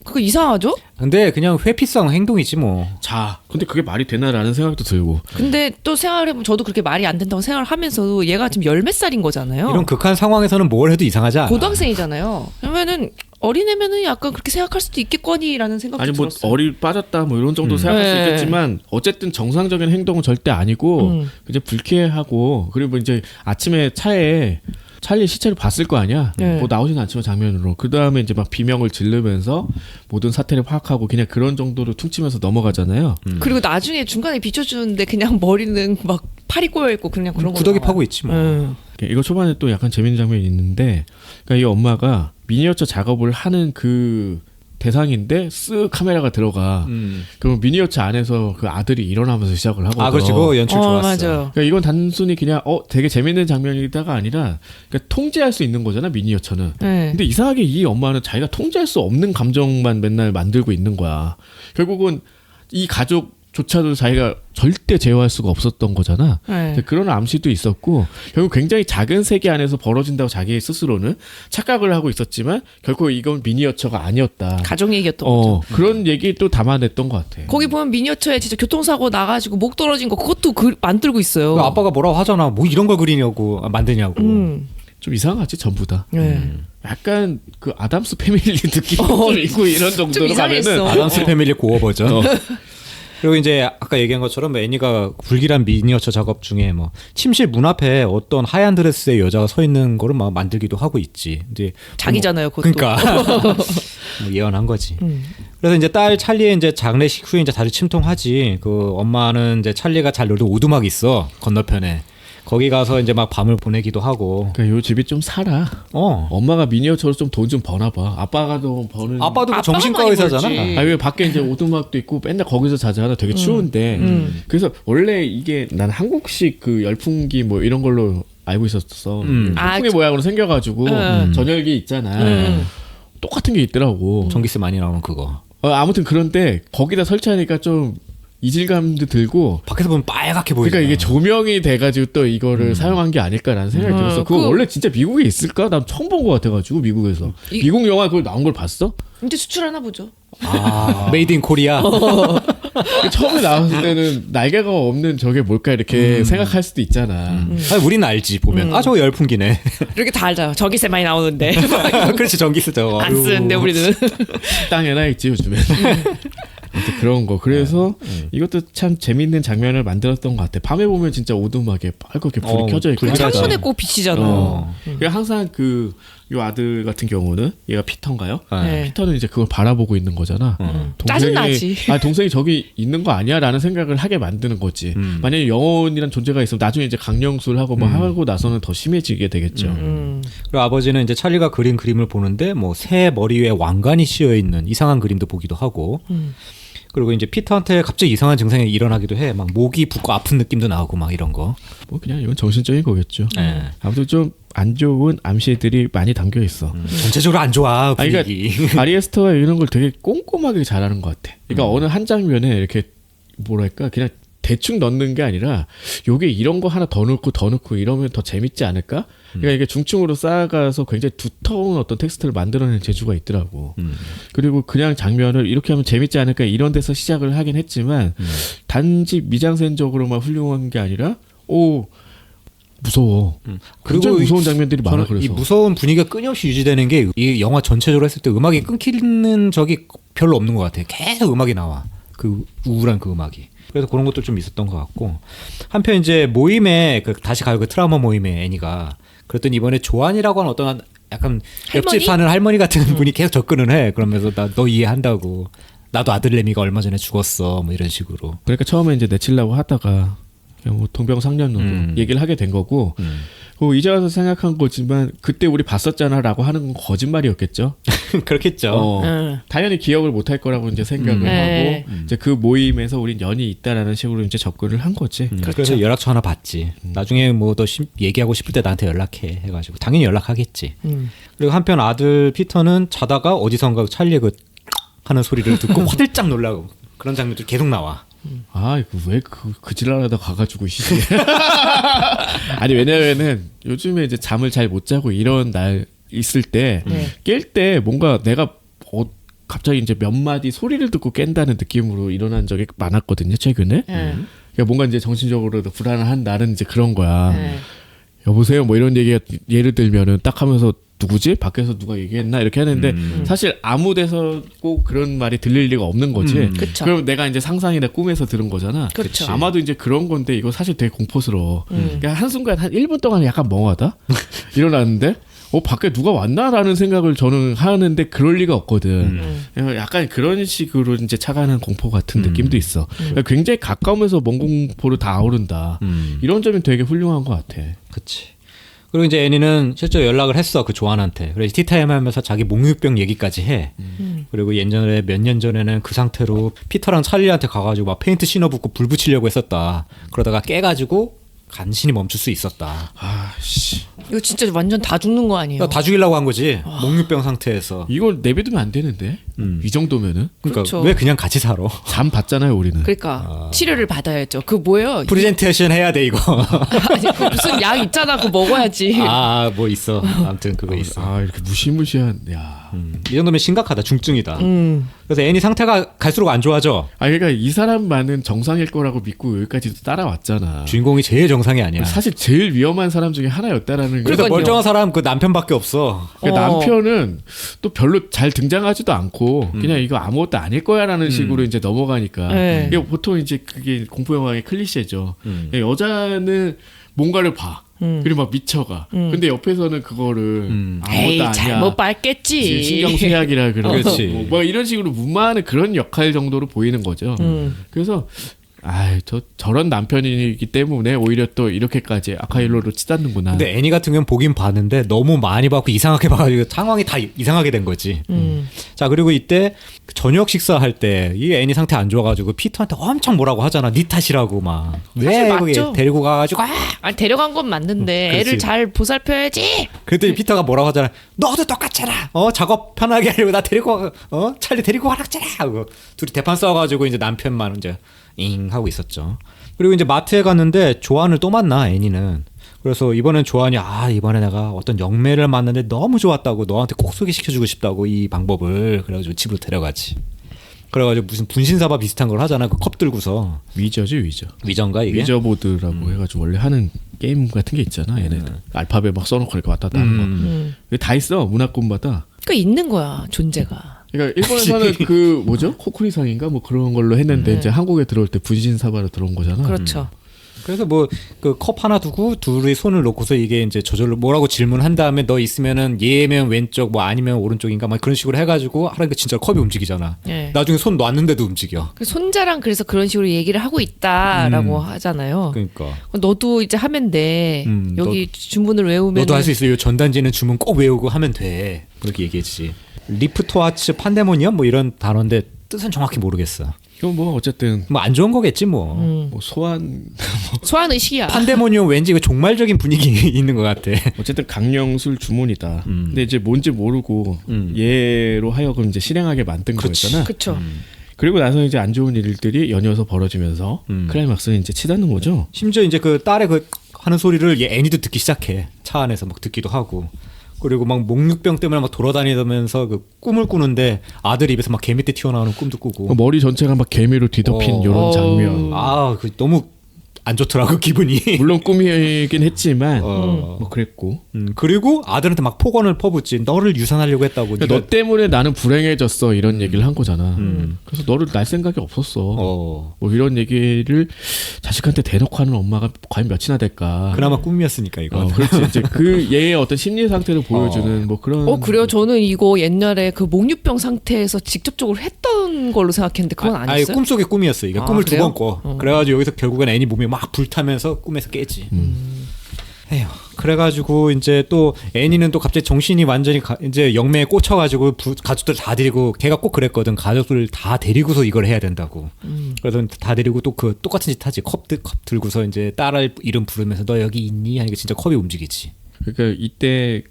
그거 이상하죠? 근데 그냥 회피성 행동이지 뭐. 자. 근데 그게 말이 되나라는 생각도 들고. 근데 또 생각을 해보면 저도 그렇게 말이 안 된다고 생각을 하면서도 얘가 지금 열 몇 살인 거잖아요. 이런 극한 상황에서는 뭘 해도 이상하지 않아. 고등학생이잖아요. 그러면은 어린애면은 약간 그렇게 생각할 수도 있겠거니라는 생각도 아니 뭐 들었어요. 어리 빠졌다 뭐 이런 정도 생각할 수 네. 있겠지만 어쨌든 정상적인 행동은 절대 아니고 이제 불쾌하고 그리고 이제 아침에 차에 찰리 시체를 봤을 거 아니야. 네. 뭐 나오진 않지만 장면으로. 그 다음에 이제 막 비명을 지르면서 모든 사태를 파악하고 그냥 그런 정도로 퉁치면서 넘어가잖아요. 그리고 나중에 중간에 비춰주는데 그냥 머리는 막 팔이 꼬여 있고 그냥 그런 거. 구더기 파고 있지 뭐. 이거 초반에 또 약간 재밌는 장면이 있는데, 그러니까 이 엄마가 미니어처 작업을 하는 그 대상인데 쓱 카메라가 들어가. 그럼 미니어처 안에서 그 아들이 일어나면서 시작을 하거든. 그렇지. 그거 연출 좋았어. 맞아. 그러니까 이건 단순히 그냥 되게 재밌는 장면이다가 아니라 그러니까 통제할 수 있는 거잖아 미니어처는. 네. 근데 이상하게 이 엄마는 자기가 통제할 수 없는 감정만 맨날 만들고 있는 거야. 결국은 이 가족조차도 자기가 절대 제어할 수가 없었던 거잖아. 네. 그런 암시도 있었고 결국 굉장히 작은 세계 안에서 벌어진다고 자기 스스로는 착각을 하고 있었지만 결국 이건 미니어처가 아니었다. 가족 얘기였던 거죠. 그런 얘기 또 담아냈던 것 같아. 거기 보면 미니어처에 진짜 교통사고 나가지고 목 떨어진 거 그것도 만들고 있어요. 그 아빠가 뭐라고 하잖아. 뭐 이런 걸 그리냐고 만드냐고. 좀 이상하지 전부 다. 네. 약간 그 아담스 패밀리 느낌 좀 있고 이런 정도로 이상했어. 가면은 아담스 패밀리 고어 버전. 그리고 이제 아까 얘기한 것처럼 애니가 불길한 미니어처 작업 중에 뭐 침실 문 앞에 어떤 하얀 드레스의 여자가 서 있는 거를 막 만들기도 하고 있지. 이제 자기잖아요, 그것도. 그러니까 뭐 예언한 거지. 그래서 이제 딸 찰리의 이제 장례식 후에 이제 다들 침통하지. 그 엄마는 이제 찰리가 잘 놀던 오두막이 있어 건너편에. 거기 가서 이제 막 밤을 보내기도 하고. 그러니까 요 집이 좀 살아. 엄마가 미니어처로 좀 돈 좀 버나 봐. 아빠가 좀 버는. 아빠도 그 아빠가 정신과 많이 의사잖아. 벌지. 왜 밖에 이제 오두막도 있고 맨날 거기서 자잖아. 되게 추운데. 그래서 원래 이게 난 한국식 그 열풍기 뭐 이런 걸로 알고 있었어. 열풍기 모양으로 생겨가지고 전열기 있잖아. 똑같은 게 있더라고. 전기세 많이 나오는 그거. 아무튼 그런데 거기다 설치하니까 좀 이질감도 들고. 밖에서 보면 빨갛게 보이잖아. 그러니까 이게 조명이 돼가지고 또 이거를 사용한 게 아닐까라는 생각이 들었어. 그거 원래 진짜 미국에 있을까? 난 처음 본 것 같아가지고 미국에서. 미국 영화 그거 나온 걸 봤어? 이제 수출하나 보죠. 메이드 인 코리아. 처음에 나왔을 때는 날개가 없는 저게 뭘까 이렇게 생각할 수도 있잖아. 아니, 우리는 알지 보면. 저거 열풍기네. 이렇게 다 알잖아. 전기세 많이 나오는데 그렇지 전기세 저거. 안 쓰는데 우리는. 땅에나 있지 요즘에. 아무튼 그런 거. 그래서 이것도 참 재밌는 장면을 만들었던 것 같아. 밤에 보면 진짜 오두막에 빨갛게 불이 켜져 있고. 맞아. 창문에 꼭 비치잖아. 그러니까 항상 그 요 아들 같은 경우는 얘가 피터인가요? 네. 피터는 이제 그걸 바라보고 있는 거잖아. 짜증나지. 동생이 저기 있는 거 아니야라는 생각을 하게 만드는 거지. 만약에 영혼이란 존재가 있으면 나중에 이제 강령술 하고 뭐 하고 나서는 더 심해지게 되겠죠. 그리고 아버지는 이제 찰리가 그린 그림을 보는데 뭐 새 머리 위에 왕관이 씌어 있는 이상한 그림도 보기도 하고. 그리고 이제 피터한테 갑자기 이상한 증상이 일어나기도 해. 막 목이 붓고 아픈 느낌도 나고 막 이런 거. 뭐 그냥 이건 정신적인 거겠죠. 네. 아무튼 좀 안 좋은 암시들이 많이 담겨 있어. 전체적으로 안 좋아 그러니까 분위기. 아리에스터가 이런 걸 되게 꼼꼼하게 잘하는 것 같아. 그러니까 어느 한 장면에 이렇게 뭐랄까 그냥 대충 넣는 게 아니라 요게 이런 거 하나 더 넣고 이러면 더 재밌지 않을까? 그러니까 이게 중층으로 쌓아가서 굉장히 두터운 어떤 텍스트를 만들어내는 재주가 있더라고. 그리고 그냥 장면을 이렇게 하면 재밌지 않을까 이런 데서 시작을 하긴 했지만 단지 미장센적으로만 훌륭한 게 아니라 무서워. 그리고 무서운 장면들이 많아. 저는 그래서 이 무서운 분위기가 끊임없이 유지되는 게 이 영화 전체적으로 했을 때 음악이 끊기는 적이 별로 없는 것 같아. 계속 음악이 나와. 그 우울한 그 음악이. 그래서 그런 것도 좀 있었던 것 같고 한편 이제 모임에 다시 가요 그 트라우마 모임에 애니가 그랬더니 이번에 조안이라고 하는 어떤 약간 옆집 사는 할머니 같은 분이 계속 접근을 해. 그러면서 너 이해한다고. 나도 아들 레미가 얼마 전에 죽었어. 뭐 이런 식으로. 그러니까 처음에 이제 내치려고 하다가 그냥 뭐 동병상련으로 얘기를 하게 된 거고 이제 와서 생각한 거지만 그때 우리 봤었잖아라고 하는 건 거짓말이었겠죠. 그렇겠죠. 당연히 기억을 못할 거라고 이제 생각을 하고 이제 그 모임에서 우린 연이 있다라는 식으로 이제 접근을 한 거지. 그래서 연락처 하나 받지. 나중에 뭐 더 얘기하고 싶을 때 나한테 연락해 해가지고 당연히 연락하겠지. 그리고 한편 아들 피터는 자다가 어디선가 찰리의 그 하는 소리를 듣고 화들짝 놀라고 그런 장면들이 계속 나와. 왜 그 지랄하다 가가지고 아니 왜냐면은 요즘에 이제 잠을 잘 못 자고 이런 날 있을 때 깰 때 뭔가 내가 갑자기 이제 몇 마디 소리를 듣고 깬다는 느낌으로 일어난 적이 많았거든요 최근에. 그러니까 뭔가 이제 정신적으로 불안한 날은 이제 그런 거야. 여보세요 뭐 이런 얘기가 예를 들면은 딱 하면서 누구지? 밖에서 누가 얘기했나? 이렇게 하는데 사실 아무 데서 꼭 그런 말이 들릴 리가 없는 거지. 그럼 내가 이제 상상이나 꿈에서 들은 거잖아. 그렇죠. 아마도 이제 그런 건데 이거 사실 되게 공포스러워. 그러니까 한순간 한 1분 동안 약간 멍하다? 일어났는데 밖에 누가 왔나라는 생각을 저는 하는데 그럴 리가 없거든. 약간 그런 식으로 이제 차가는 공포 같은 느낌도 있어. 그러니까 굉장히 가까우면서 먼 공포를 다 아우른다. 이런 점이 되게 훌륭한 것 같아. 그치. 그리고 이제 애니는 실제로 연락을 했어 그 조안한테. 그래서 티타임 하면서 자기 몽유병 얘기까지 해. 그리고 예전에 몇 년 전에는 그 상태로 피터랑 찰리한테 가가지고 막 페인트 씌워붓고 불 붙이려고 했었다. 그러다가 깨가지고 간신히 멈출 수 있었다. 아씨. 이거 진짜 완전 다 죽는 거 아니에요? 다 죽이려고 한 거지. 몽유병 상태에서. 이걸 내비두면 안 되는데. 이 정도면은. 그러니까 그렇죠. 왜 그냥 같이 살아? 잠 받잖아요 우리는. 그러니까 치료를 받아야죠. 그 뭐예요? 프리젠테이션 해야 돼 이거. 아니, 그 무슨 약 있잖아. 그거 먹어야지. 뭐 있어. 아무튼 그거 있어. 이렇게 무시무시한. 야. 이 정도면 심각하다. 중증이다. 그래서 애니 상태가 갈수록 안 좋아져. 그러니까 이 사람만은 정상일 거라고 믿고 여기까지 따라왔잖아. 주인공이 제일 정상이 아니야. 사실 제일 위험한 사람 중에 하나였다라는. 그래서 그러니까요. 멀쩡한 사람 그 남편밖에 없어. 그러니까 남편은 또 별로 잘 등장하지도 않고 그냥 이거 아무것도 아닐 거야라는 식으로 이제 넘어가니까. 네. 이게 보통 이제 그게 공포 영화의 클리셰죠. 여자는 뭔가를 봐. 그리고 막 미쳐가. 근데 옆에서는 그거를 아무것도 에이, 아니야. 잘못 봤겠지. 신경쇠약이라 그러고 그렇지. 뭐 이런 식으로 무마하는 그런 역할 정도로 보이는 거죠. 그래서 저런 남편이기 때문에 오히려 또 이렇게까지 아카일로로 치닫는구나. 근데 애니 같은 경우는 보긴 봤는데 너무 많이 봤고 이상하게 봐가지고 상황이 다 이상하게 된 거지. 자, 그리고 이때 저녁 식사할 때 이 애니 상태 안 좋아가지고 피터한테 엄청 뭐라고 하잖아. 니 탓이라고 막. 사실 왜 거기 맞죠. 데리고 가가지고 아니 데려간 건 맞는데 그렇지. 애를 잘 보살펴야지. 그랬더니 피터가 뭐라고 하잖아. 너도 똑같잖아. 작업 편하게 하려고 나 데리고 찰리 데리고 가라잖아. 하고 둘이 대판 싸워가지고 이제 남편만 이제 잉 하고 있었죠. 그리고 이제 마트에 갔는데 조안을 또 만나 애니는. 그래서 이번엔 조안이 이번에 내가 어떤 영매를 만났는데 너무 좋았다고 너한테 꼭 소개시켜주고 싶다고 이 방법을 그래가지고 집으로 데려가지. 그래가지고 무슨 분신사바 비슷한 걸 하잖아. 그 컵 들고서. 위저지 위저. 위저인가 이게? 위저보드라고 해가지고 원래 하는 게임 같은 게 있잖아. 얘네들 알파벳 막 써놓고 이렇게 왔다 갔다 하는 거. 다 있어 문화권마다. 그러니까 있는 거야 존재가. 그러니까 일본에서는 그 뭐죠 코쿠리상인가 뭐 그런 걸로 했는데 이제 한국에 들어올 때 분신사바로 들어온 거잖아. 그렇죠. 그래서 뭐 그 컵 하나 두고 둘이 손을 놓고서 이게 이제 저절로 뭐라고 질문한 다음에 너 있으면은 얘면 왼쪽 뭐 아니면 오른쪽인가 막 그런 식으로 해가지고 하니까 진짜 컵이 움직이잖아. 네. 나중에 손 놨는데도 움직여. 그 손자랑 그래서 그런 식으로 얘기를 하고 있다라고 하잖아요. 그러니까 너도 이제 하면 돼. 여기 주문을 외우면 너도 할 수 있어. 요 전단지는 주문 꼭 외우고 하면 돼. 그렇게 얘기했지. 리프토아츠 판데모니엄 뭐 이런 단어인데 뜻은 정확히 모르겠어. 이건 뭐 어쨌든 뭐 안 좋은 거겠지 뭐. 뭐 소환 소환 의식이야. 판데모니엄 왠지 그 종말적인 분위기 있는 것 같아. 어쨌든 강령술 주문이다. 근데 이제 뭔지 모르고 얘로 하여금 이제 실행하게 만든 거였잖아. 그렇죠. 그리고 나서 이제 안 좋은 일들이 연이어서 벌어지면서 클라이막스는 이제 치닫는 거죠. 심지어 이제 그 딸의 그 하는 소리를 얘 애니도 듣기 시작해. 차 안에서 막 듣기도 하고. 그리고 막 목류병 때문에 막 돌아다니면서 그 꿈을 꾸는데 아들 입에서 막 개미떼 튀어나오는 꿈도 꾸고. 머리 전체가 막 개미로 뒤덮인 이런 장면. 그 너무 안 좋더라고 기분이. 물론 꿈이긴 했지만 어. 뭐 그랬고. 그리고 아들한테 막 폭언을 퍼붓지. 너를 유산하려고 했다고. 그러니까 너 때문에 나는 불행해졌어 이런 얘기를 한 거잖아. 그래서 너를 날 생각이 없었어. 뭐 이런 얘기를 자식한테 대놓고 하는 엄마가 과연 몇이나 될까. 그나마 꿈이었으니까 이거. 그렇지. 이제 그 얘의 어떤 심리 상태를 보여주는 뭐 그런. 그래요. 저는 이거 옛날에 그 목류병 상태에서 직접적으로 했던 걸로 생각했는데 그건 아니었어요. 꿈속의 꿈이었어. 이게 꿈을 두 그래요? 번 꿔. 그래가지고 여기서 결국엔 애니 몸이 막 불타면서 꿈에서 깨지. 에휴. 그래가지고 이제 또 애니는 또 갑자기 정신이 완전히 이제 영매에 꽂혀가지고 가족들 다 데리고 걔가 꼭 그랬거든. 가족들 다 데리고서 이걸 해야 된다고. 그래서 다 데리고 또 그 똑같은 짓 하지. 컵 들고서 이제 딸 이름 부르면서 너 여기 있니? 하니까 진짜 컵이 움직이지. 그러니까 이때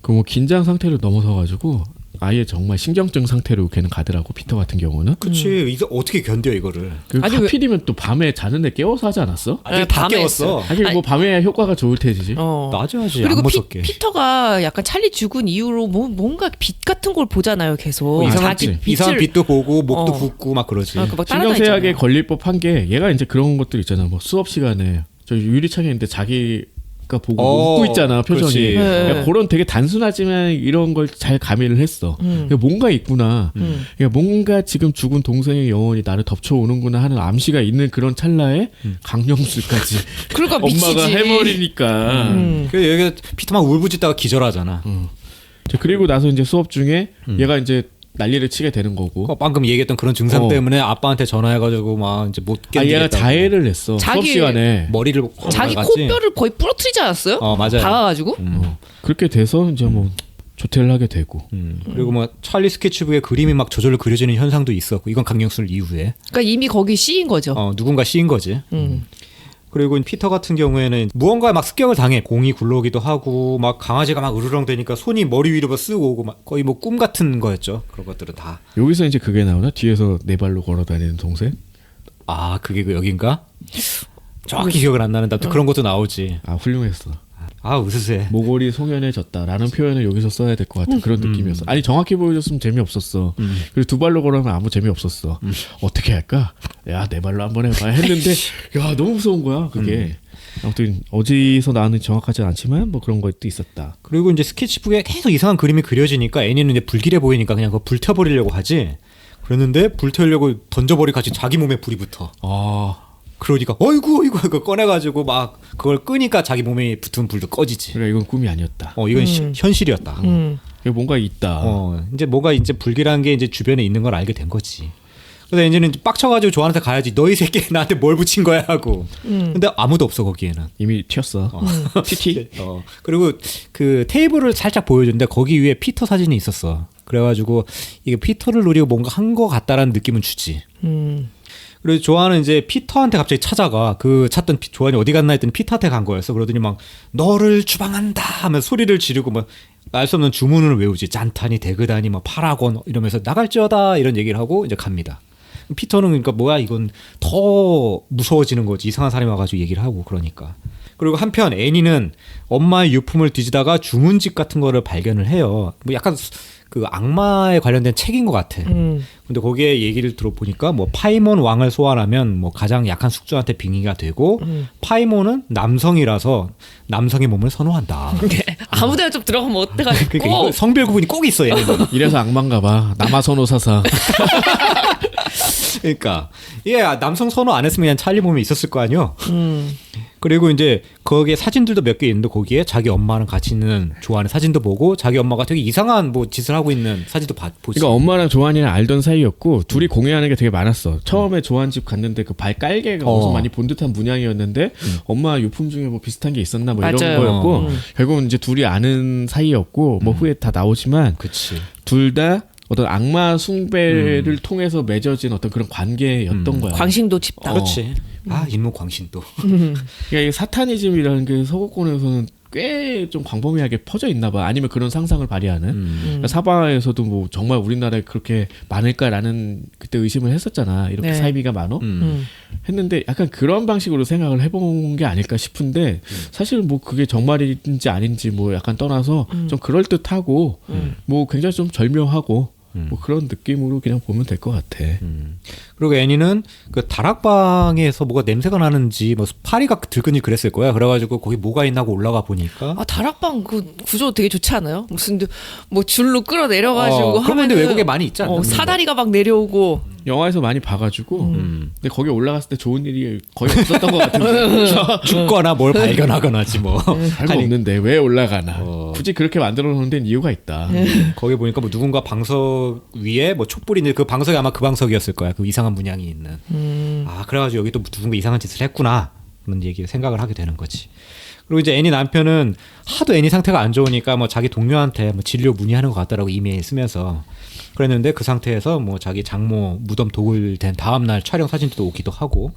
그 뭐 긴장 상태를 넘어서가지고 아예 정말 신경증 상태로 걔는 가더라고. 피터 같은 경우는. 그치. 이제 어떻게 견뎌 이거를. 아니 하필이면 또 밤에 자는데 깨워서 하지 않았어? 아니, 다 깨웠어. 하긴 뭐 밤에 효과가 좋을 테지. 낮에 하지. 그리고 안 무섭게. 피터가 약간 찰리 죽은 이후로 뭔가 빛 같은 걸 보잖아요. 계속. 이상한 빛도 보고 목도 붓고 막 그러지. 막 신경쇠약에 걸릴 법한 게 얘가 이제 그런 것들 있잖아. 뭐 수업 시간에 저 유리창에 있는데 자기가 보고 웃고 있잖아 표정이. 그러니까 그런 되게 단순하지만 이런 걸 잘 가미를 했어. 그러니까 뭔가 있구나. 그러니까 뭔가 지금 죽은 동생의 영혼이 나를 덮쳐오는구나 하는 암시가 있는 그런 찰나에 강령술까지 그러니까 엄마가 미치지. 해버리니까. 그래서 여기가 피터 막 울부짖다가 기절하잖아. 그리고 나서 이제 수업 중에 얘가 이제 난리를 치게 되는 거고. 방금 얘기했던 그런 증상 때문에 아빠한테 전화해가지고 막 이제 못 견디겠다고. 얘가 자해를 했어. 수업 시간에 머리를 자기 코뼈를 거의 부러뜨리지 않았어요? 맞아요. 박아가지고. 그렇게 돼서 이제 뭐 조퇴를 하게 되고. 그리고 뭐 찰리 스케치북에 그림이 막 저절로 그려지는 현상도 있었고 이건 강령술 이후에. 그러니까 이미 거기 씌인 거죠. 누군가 씌인 거지. 그리고 피터 같은 경우에는 무언가에 막 습격을 당해. 공이 굴러오기도 하고 막 강아지가 막 으르렁대니까 손이 머리 위로 쓰고 오고 막 거의 뭐 꿈 같은 거였죠. 그런 것들은 다. 여기서 이제 그게 나오나? 뒤에서 네 발로 걸어다니는 동생? 그게 그 여긴가? 정확히 기억은 안 나는데 그런 것도 나오지. 훌륭했어. 으스스해. 모골이 송연해졌다라는 표현을 여기서 써야 될 것 같은 그런 느낌이었어. 아니 정확히 보여줬으면 재미없었어. 그리고 두 발로 걸으면 아무 재미없었어. 어떻게 할까? 야, 네 발로 한번 해봐 했는데 야 너무 무서운 거야 그게. 아무튼 어디서 나왔는지 정확하지 않지만 뭐 그런 것도 있었다. 그리고 이제 스케치북에 계속 이상한 그림이 그려지니까 애니는 이제 불길해 보이니까 그냥 그거 불태워버리려고 하지. 그랬는데 불태우려고 던져버리고 같이 자기 몸에 불이 붙어. 그러니까 어이구 그거 꺼내가지고 막 그걸 끄니까 자기 몸에 붙은 불도 꺼지지. 그래 이건 꿈이 아니었다. 이건 현실이었다. 뭔가 있다. 이제 뭐가 이제 불길한 게 이제 주변에 있는 걸 알게 된 거지. 그래서 애니는 빡쳐가지고 조한한테 가야지. 너희 새끼 나한테 뭘 붙인 거야 하고. 근데 아무도 없어 거기에는. 이미 튀었어. TT. 그리고 그 테이블을 살짝 보여줬는데 거기 위에 피터 사진이 있었어. 그래가지고 이게 피터를 노리고 뭔가 한 거 같다라는 느낌은 주지. 그래서 조한은 이제 피터한테 갑자기 찾아가. 그 찾던 조한이 어디 갔나 했더니 피터한테 간 거였어. 그러더니 막 너를 추방한다 하면 소리를 지르고 막 알 수 없는 주문을 외우지. 짠타니 대그다니 뭐 파라곤 이러면서 나갈지어다 이런 얘기를 하고 이제 갑니다. 피터는 그러니까 뭐야 이건 더 무서워지는 거지. 이상한 사람이 와가지고 얘기를 하고 그러니까. 그리고 한편 애니는 엄마의 유품을 뒤지다가 주문집 같은 거를 발견을 해요. 뭐 약간 그 악마에 관련된 책인 것 같아. 근데 거기에 얘기를 들어보니까 뭐 파이몬 왕을 소환하면 뭐 가장 약한 숙주한테 빙의가 되고 파이몬은 남성이라서 남성의 몸을 선호한다. 아무데나 좀 들어가면 어때가지고. 그러니까 이거 성별 구분이 꼭 있어 얘네는. 이래서 악마인가 봐. 남아선호 사사. 그러니까 이게 남성 선호 안 했으면 그냥 찰리 몸에 있었을 거 아니요. 그리고 이제 거기에 사진들도 몇 개 있는데 거기에 자기 엄마랑 같이 있는 조한의 사진도 보고 자기 엄마가 되게 이상한 뭐 짓을 하고 있는 사진도 보지. 그러니까 엄마랑 조한이랑 알던 사이였고 둘이 공유하는 게 되게 많았어. 처음에 조한 집 갔는데 그 발 깔개가 어디서 많이 본 듯한 문양이었는데 엄마 유품 중에 뭐 비슷한 게 있었나 뭐 이런 맞아요. 거였고 결국은 이제 둘이 아는 사이였고 뭐 후에 다 나오지만 그치. 둘 다 어떤 악마 숭배를 통해서 맺어진 어떤 그런 관계였던 거야. 광신도 집단. 그렇지. 아 인문 광신도. 그러니까 이 사타니즘이라는 게 서구권에서는 꽤 좀 광범위하게 퍼져 있나 봐. 아니면 그런 상상을 발휘하는. 그러니까 사바에서도 뭐 정말 우리나라에 그렇게 많을까라는 그때 의심을 했었잖아. 이렇게 네. 사이비가 많어? 했는데 약간 그런 방식으로 생각을 해본 게 아닐까 싶은데 사실 뭐 그게 정말인지 아닌지 뭐 약간 떠나서 좀 그럴듯하고 뭐 굉장히 좀 절묘하고 뭐 그런 느낌으로 그냥 보면 될 것 같아. 그리고 애니는 그 다락방에서 뭐가 냄새가 나는지 뭐 파리가 들끓니 그랬을 거야. 그래가지고 거기 뭐가 있나 하고 올라가 보니까. 아 다락방 그 구조 되게 좋지 않아요? 무슨 뭐 줄로 끌어내려가지고 그런 건데 외국에 많이 있지 않나? 사다리가 막 내려오고. 영화에서 많이 봐가지고 근데 거기 올라갔을 때 좋은 일이 거의 없었던 것 같은데 죽거나 뭘 발견하거나지 뭐. 별거 없는데 왜 올라가나 굳이 그렇게 만들어 놓은 데는 이유가 있다. 거기 보니까 뭐 누군가 방석 위에 뭐 촛불이 있는데 그 방석이 아마 그 방석이었을 거야. 그 이상한 문양이 있는. 아 그래가지고 여기 또 누군가 이상한 짓을 했구나 그런 얘기를 생각을 하게 되는 거지. 그리고 이제 애니 남편은 하도 애니 상태가 안 좋으니까 뭐 자기 동료한테 뭐 진료 문의하는 것 같다라고 이메일 쓰면서 그랬는데 그 상태에서 뭐 자기 장모 무덤 도굴된 다음 날 촬영 사진도 오기도 하고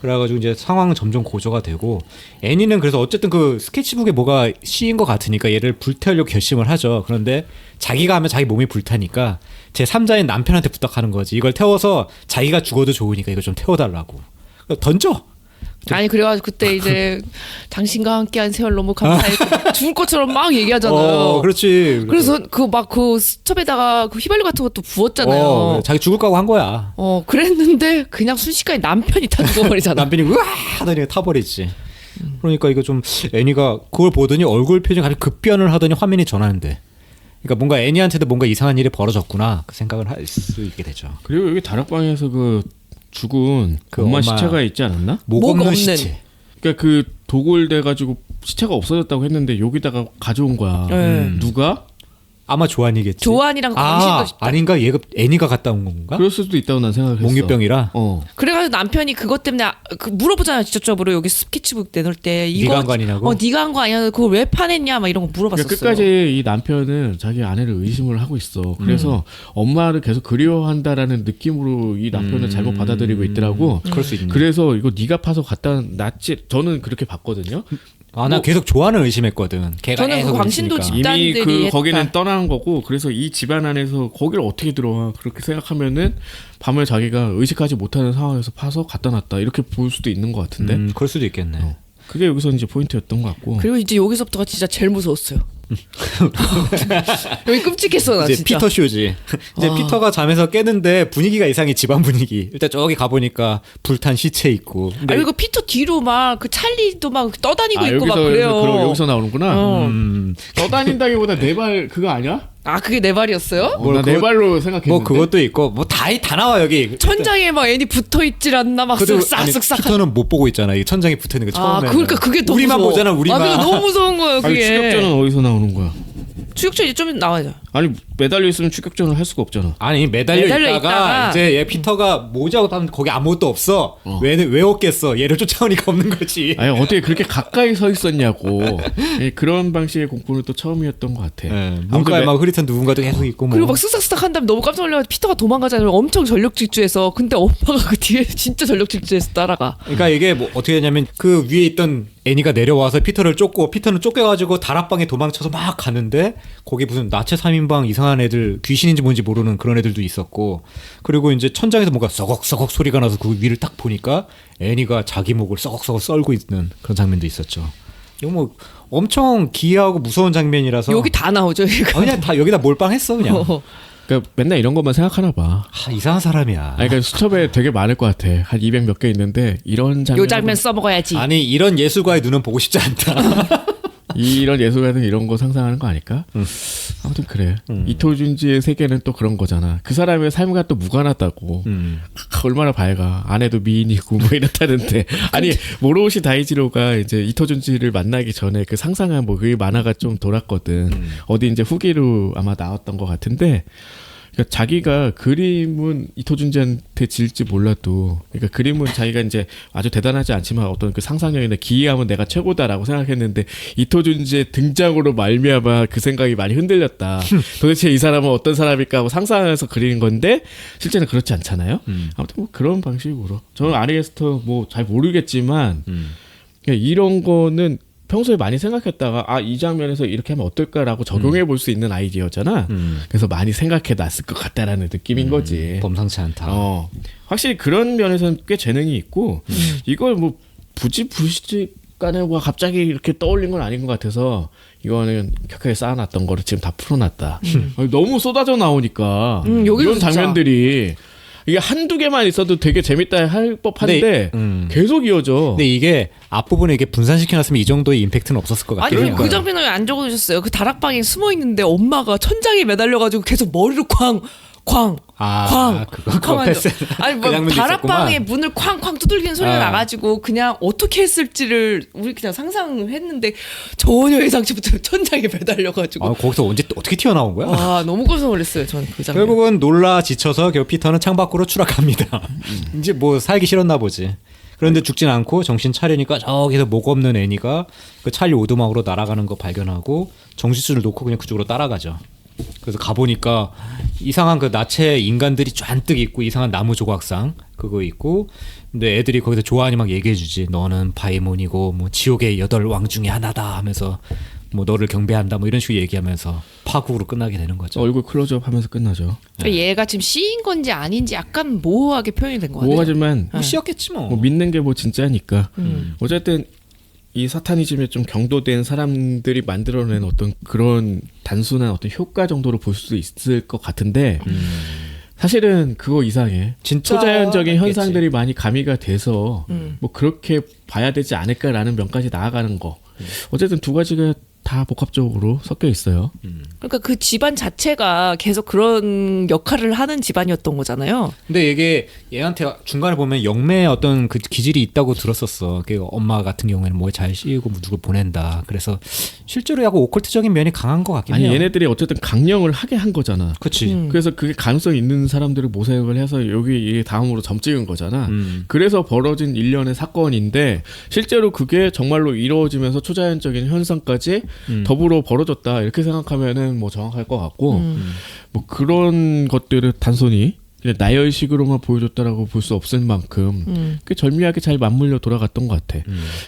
그래가지고 이제 상황은 점점 고조가 되고 애니는 그래서 어쨌든 그 스케치북에 뭐가 씌인 것 같으니까 얘를 불태우려고 결심을 하죠. 그런데 자기가 하면 자기 몸이 불타니까 제 3자인 남편한테 부탁하는 거지. 이걸 태워서 자기가 죽어도 좋으니까 이거 좀 태워달라고 던져. 아니 그래가지고 그때 이제 당신과 함께한 세월 너무 감사했고 죽을 것처럼 막 얘기하잖아요. 그렇지. 그래서 그 막 그 수첩에다가 그 휘발유 같은 것도 부었잖아요. 자기 죽을 거고 한 거야. 그랬는데 그냥 순식간에 남편이 다 죽어버리잖아. 남편이 으아 하더니 타버리지. 그러니까 이거 좀 애니가 그걸 보더니 얼굴 표정이 갑자기 급변을 하더니 화면이 전하는데. 그러니까 뭔가 애니한테도 뭔가 이상한 일이 벌어졌구나 그 생각을 할 수 있게 되죠. 그리고 여기 다락방에서 그 죽은 그 엄마 시체가 있지 않았나? 목 목 없는 없는. 시체. 그러니까 그 도굴돼 가지고 시체가 없어졌다고 했는데 여기다가 가져온 거야. 누가? 아마 조한이겠지. 조한이랑 광신도 집단. 아닌가? 얘가 애니가 갔다 온 건가? 그럴 수도 있다고 난 생각했어. 몽유병이라. 그래가지고 남편이 그것 때문에 물어보잖아요. 직접적으로 여기 스케치북 내놓을 때 이거 네가 한 거 아니냐고? 네가 한 거 아니야? 그걸 왜 파냈냐? 막 이런 거 물어봤었어요. 그러니까 끝까지 이 남편은 자기 아내를 의심을 하고 있어. 그래서 엄마를 계속 그리워한다라는 느낌으로 이 남편을 잘못 받아들이고 있더라고. 그럴 수 있네. 그래서 이거 네가 파서 갖다 놨지. 저는 그렇게 봤거든요. 나 계속 조한을 의심했거든. 걔가 저는 그 계속 광신도 그러니까. 이미 집단들이 했다. 거기는 떠나는 거고 그래서 이 집안 안에서 거기를 어떻게 들어와 그렇게 생각하면은 밤을 자기가 의식하지 못하는 상황에서 파서 갖다 놨다 이렇게 볼 수도 있는 것 같은데 그럴 수도 있겠네. 그게 여기서 이제 포인트였던 것 같고 그리고 이제 여기서부터가 진짜 제일 무서웠어요. 여기 끔찍했어 나 이제 진짜. 피터 쇼지. 이제 피터가 잠에서 깨는데 분위기가 이상해. 집안 분위기. 일단 저기 가보니까 불탄 시체 있고. 근데 그리고 피터 뒤로 막 그 찰리도 막 떠다니고 있고 여기서 막 그래요. 여기서 나오는구나. 떠다닌다기보다 네 발 그거 아니야? 아 그게 내 발이었어요? 나 네 발로 생각했는데. 뭐 그것도 있고 뭐 다 나와 여기. 천장에 막 애니 붙어 있질 않나 막 그래도 쓱싹쓱싹. 피터는 못 보고 있잖아. 이 천장에 붙어 있는 거 처음에. 그러니까 그게 더 우리만 무서워. 보잖아. 우리만. 그게 너무 무서운 거예요. 아니 그게. 추격자는 어디서 나오는 거야? 추격전 이제 좀 나와요. 아니 매달려 있으면 추격전을 할 수가 없잖아. 아니 매달려 매달려 있다가 있다가 이제 얘 피터가 모자고 하면 거기 아무것도 없어. 왜 없겠어? 얘를 쫓아오니까 없는 거지. 아니 어떻게 그렇게 가까이 서 있었냐고. 예, 그런 방식의 공포는 또 처음이었던 것 같아. 네, 문가에 막 흐릿한 누군가도 계속 있고 뭐. 그리고 막 쓱싹쓱싹 한 다음에 너무 깜짝 놀라서 피터가 도망가잖아요. 엄청 전력 질주해서. 근데 엄마가 그 뒤에 진짜 전력 질주해서 따라가. 그러니까 이게 뭐 어떻게 되냐면 그 위에 있던 애니가 내려와서 피터를 쫓고 피터는 쫓겨가지고 다락방에 도망쳐서 막 가는데 거기 무슨 나체 3인방 이상한 애들 귀신인지 뭔지 모르는 그런 애들도 있었고 그리고 이제 천장에서 뭔가 썩썩 소리가 나서 그 위를 딱 보니까 애니가 자기 목을 썩썩 썰고 있는 그런 장면도 있었죠. 이거 뭐 엄청 기이하고 무서운 장면이라서 여기 다 나오죠. 그냥 다 여기다 몰빵했어 그냥. 그러니까 맨날 이런 것만 생각하나 봐. 이상한 사람이야. 아니, 그러니까 수첩에 되게 많을 것 같아. 한 200 몇 개 있는데 이런 장면. 요 장면 써먹어야지. 아니 이런 예술가의 눈은 보고 싶지 않다. 이런 예술가는 이런 거 상상하는 거 아닐까? 아무튼 그래. 이토준지의 세계는 또 그런 거잖아. 그 사람의 삶과 또 무관하다고. 얼마나 밝아. 아내도 미인이고 뭐 이렇다는데. 아니 모로우시 다이지로가 이제 이토준지를 만나기 전에 그 상상한 뭐 그 만화가 좀 돌았거든. 어디 이제 후기로 아마 나왔던 것 같은데. 그러니까 자기가 그림은 이토준지한테 질지 몰라도 그러니까 그림은 자기가 이제 아주 대단하지 않지만 어떤 그 상상력이나 기이함은 내가 최고다라고 생각했는데 이토준지의 등장으로 말미암아 그 생각이 많이 흔들렸다. 도대체 이 사람은 어떤 사람일까 하고 상상해서 그리는 건데 실제는 그렇지 않잖아요. 아무튼 뭐 그런 방식으로 저는 아리에스터 뭐 잘 모르겠지만 그냥 이런 거는 평소에 많이 생각했다가 이 장면에서 이렇게 하면 어떨까라고 적용해 볼 수 있는 아이디어잖아. 그래서 많히 생각해 놨을 것 같다라는 느낌인 거지. 범상치 않다. 확실히 그런 면에서는 꽤 재능이 있고 이걸 뭐 부지간에 뭐 갑자기 이렇게 떠올린 건 아닌 것 같아서 이거는 격하게 쌓아놨던 거를 지금 다 풀어놨다. 너무 쏟아져 나오니까 이런 장면들이 이게 한두 개만 있어도 되게 재밌다 할 법한데 계속 이어져. 근데 이게 앞부분에 이게 분산시켜놨으면 이 정도의 임팩트는 없었을 것 같아요. 아니 그 장면을 왜 안 적어주셨어요? 그 다락방에 숨어 있는데 엄마가 천장에 매달려가지고 계속 머리를 쾅. 그거 패스. 아니 뭐 다락방에 문을 쾅쾅 두들기는 소리가 나가지고 그냥 어떻게 했을지를 우리 그냥 상상했는데 전혀 예상치 못한 천장에 매달려가지고. 거기서 언제 어떻게 튀어나온 거야? 너무 깜짝 놀랐어요. 저는 그 장면. 결국은 놀라 지쳐서 결국 피터는 창밖으로 추락합니다. 이제 뭐 살기 싫었나 보지. 그런데 죽진 않고 정신 차리니까 저기서 목 없는 애니가 그 찰리 오두막으로 날아가는 거 발견하고 정신줄을 놓고 그냥 그쪽으로 따라가죠. 그래서 가보니까 이상한 그 나체 인간들이 잔뜩 있고 이상한 나무 조각상 그거 있고 근데 애들이 거기서 좋아하니 막 얘기해주지. 너는 바이몬이고 뭐 지옥의 8왕 중에 하나다 하면서 뭐 너를 경배한다 뭐 이런 식으로 얘기하면서 파국으로 끝나게 되는 거죠. 얼굴 클로즈업 하면서 끝나죠. 얘가 지금 C인 건지 아닌지 약간 모호하게 표현이 된 거 같아요. 모호하지만 뭐 C였겠지 뭐. 믿는 게 뭐 진짜니까. 어쨌든 이 사타니즘에 좀 경도된 사람들이 만들어낸 어떤 그런 단순한 어떤 효과 정도로 볼 수도 있을 것 같은데 사실은 그거 이상해. 진짜 초자연적인 맞겠지. 현상들이 많이 가미가 돼서 뭐 그렇게 봐야 되지 않을까라는 면까지 나아가는 거. 어쨌든 두 가지가 다 복합적으로 섞여 있어요. 그러니까 그 집안 자체가 계속 그런 역할을 하는 집안이었던 거잖아요. 근데 이게 얘한테 중간에 보면 영매의 어떤 그 기질이 있다고 들었었어. 그 엄마 같은 경우에는 뭐 잘 씌우고 뭐 누굴 보낸다. 그래서 실제로 약간 오컬트적인 면이 강한 것 같긴 해요. 아니 얘네들이 어쨌든 강령을 하게 한 거잖아. 그치. 그래서 그게 가능성 있는 사람들을 모색을 해서 여기 다음으로 점 찍은 거잖아. 그래서 벌어진 일련의 사건인데 실제로 그게 정말로 이루어지면서 초자연적인 현상까지 더불어 벌어졌다 이렇게 생각하면은 뭐 정확할 것 같고 뭐 그런 것들을 단순히 그냥 나열식으로만 보여줬다라고 볼 수 없을 만큼 꽤 절묘하게 잘 맞물려 돌아갔던 것 같아.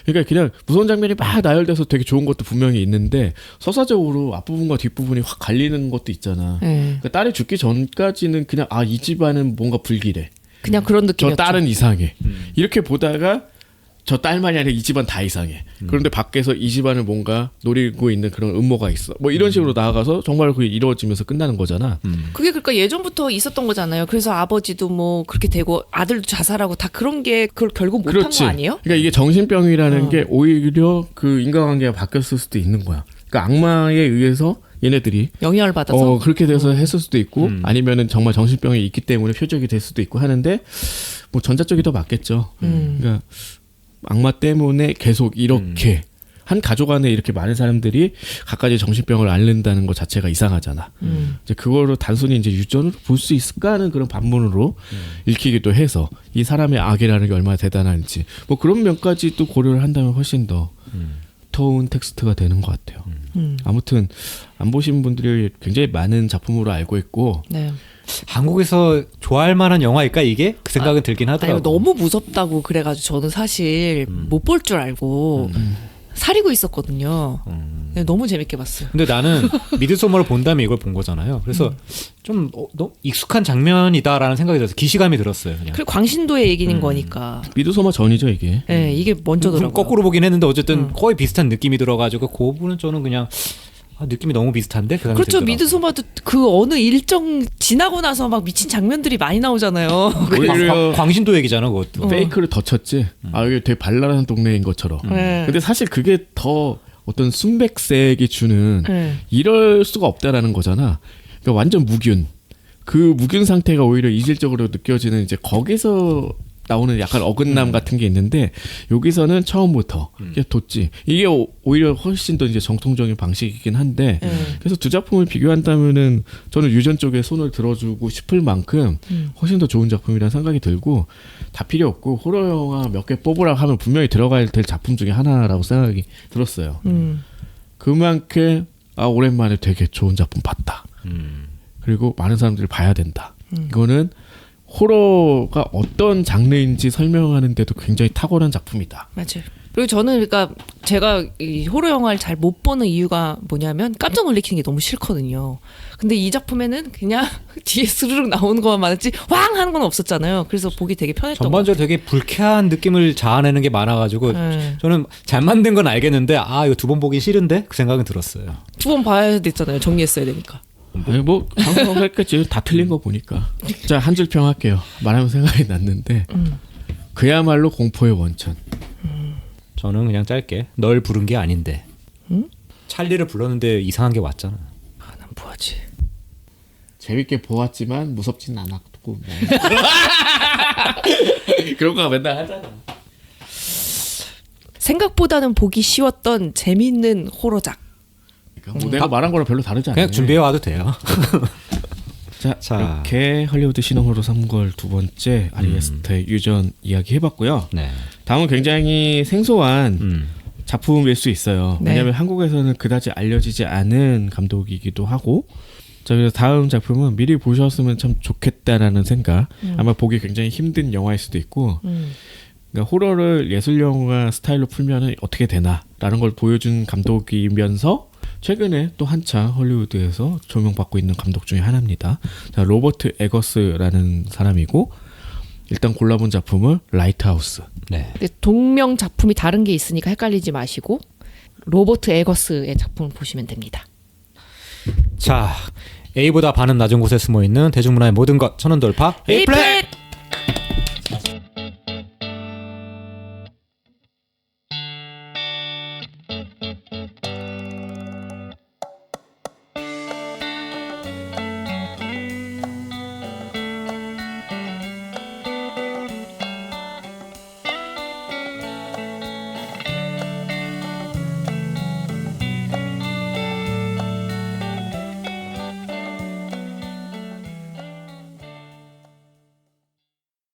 그러니까 그냥 무서운 장면이 막 나열돼서 되게 좋은 것도 분명히 있는데 서사적으로 앞부분과 뒷부분이 확 갈리는 것도 있잖아. 그러니까 딸이 죽기 전까지는 그냥 이 집안은 뭔가 불길해. 그냥 그런 저 느낌이었죠. 딸은 이상해. 이렇게 보다가 저 딸만이 아니라 이 집안 다 이상해. 그런데 밖에서 이 집안을 뭔가 노리고 있는 그런 음모가 있어. 뭐 이런 식으로 나아가서 정말 그게 이루어지면서 끝나는 거잖아. 그게 그러니까 예전부터 있었던 거잖아요. 그래서 아버지도 뭐 그렇게 되고 아들도 자살하고 다 그런 게 그걸 결국 못한 그렇지. 거 아니에요? 그러니까 이게 정신병이라는 게 오히려 그 인간관계가 바뀌었을 수도 있는 거야. 그러니까 악마에 의해서 얘네들이 영향을 받아서 그렇게 돼서 했을 수도 있고 아니면은 정말 정신병이 있기 때문에 표적이 될 수도 있고 하는데 뭐 전자 쪽이 더 맞겠죠. 그러니까 악마 때문에 계속 이렇게 한 가족 안에 이렇게 많은 사람들이 각가지 정신병을 앓는다는 것 자체가 이상하잖아. 이제 그거를 단순히 이제 유전으로 볼 수 있을까 하는 그런 반문으로 읽히기도 해서 이 사람의 악이라는 게 얼마나 대단한지 뭐 그런 면까지 또 고려를 한다면 훨씬 더 더운 텍스트가 되는 것 같아요. 아무튼 안 보신 분들이 굉장히 많은 작품으로 알고 있고 네. 한국에서 좋아할 만한 영화일까 이게? 그 생각은 들긴 아니, 하더라고. 너무 무섭다고 그래가지고 저는 사실 못 볼 줄 알고 사리고 있었거든요. 네, 너무 재밌게 봤어요. 근데 나는 미드소머를 본 다음에 이걸 본 거잖아요. 그래서 좀 너무 익숙한 장면이다라는 생각이 들어서 기시감이 들었어요. 그냥. 그리고 광신도의 얘기인 거니까. 미드소마 전이죠 이게. 네, 이게 먼저더라고요. 거꾸로 보긴 했는데 어쨌든 거의 비슷한 느낌이 들어가지고 그 부분은 저는 그냥 느낌이 너무 비슷한데? 그 생각이 그렇죠. 들더라고요. 미드소마도 그 어느 일정 지나고 나서 막 미친 장면들이 많이 나오잖아요. 오히려 광신도 얘기잖아 그것도. 페이크를 더 쳤지. 아 이게 되게 발랄한 동네인 것처럼. 네. 근데 사실 그게 더 어떤 순백색이 주는 네. 이럴 수가 없다라는 거잖아. 그러니까 완전 무균. 그 무균 상태가 오히려 이질적으로 느껴지는 이제 거기서 나오는 약간 어긋남 같은 게 있는데 여기서는 처음부터 이게 뒀지. 이게 오히려 훨씬 더 이제 정통적인 방식이긴 한데 그래서 두 작품을 비교한다면은 저는 유전 쪽에 손을 들어주고 싶을 만큼 훨씬 더 좋은 작품이라는 생각이 들고 다 필요 없고 호러 영화 몇 개 뽑으라 하면 분명히 들어가야 될 작품 중에 하나라고 생각이 들었어요. 그만큼 오랜만에 되게 좋은 작품 봤다. 그리고 많은 사람들이 봐야 된다. 이거는 호러가 어떤 장르인지 설명하는데도 굉장히 탁월한 작품이다. 맞아요. 그리고 저는 그러니까 제가 이 호러 영화를 잘 못 보는 이유가 뭐냐면 깜짝 놀래키는 게 너무 싫거든요. 근데 이 작품에는 그냥 뒤에 스르륵 나오는 것만 많았지 왕 하는 건 없었잖아요. 그래서 보기 되게 편했던 것 전반적으로 되게 불쾌한 느낌을 자아내는 게 많아가지고 네. 저는 잘 만든 건 알겠는데 이거 두 번 보기 싫은데? 그 생각은 들었어요. 두 번 봐야 됐잖아요. 정리했어야 되니까. 아니 뭐 방송했겠지. 다 틀린 거 보니까. 자, 한 줄 평 할게요. 말하면 생각이 났는데 그야말로 공포의 원천. 저는 그냥 짧게 널 부른 게 아닌데 응? 찰리를 불렀는데 이상한 게 왔잖아. 난 뭐하지? 재밌게 보았지만 무섭진 않았고. 그런 거 맨날 하잖아. 생각보다는 보기 쉬웠던 재밌는 호러작. 그러니까 뭐 내가 말한 거랑 별로 다르지 않아요. 그냥 준비해 와도 돼요. 자, 이렇게 헐리우드 신흥호러 3걸 두 번째 아리에스트의 유전 이야기 해봤고요. 네. 다음은 굉장히 생소한 작품일 수 있어요. 네. 왜냐하면 한국에서는 그다지 알려지지 않은 감독이기도 하고. 자, 그래서 다음 작품은 미리 보셨으면 참 좋겠다라는 생각. 아마 보기 굉장히 힘든 영화일 수도 있고. 그러니까 호러를 예술 영화 스타일로 풀면은 어떻게 되나라는 걸 보여준 감독이면서 최근에 또 한창 헐리우드에서 조명받고 있는 감독 중에 하나입니다. 자, 로버트 에거스라는 사람이고 일단 골라본 작품은 라이트하우스. 네. 근데 동명 작품이 다른 게 있으니까 헷갈리지 마시고 로버트 에거스의 작품을 보시면 됩니다. 자, A보다 반은 낮은 곳에 숨어 있는 대중문화의 모든 것 천원 돌파 에이플렛!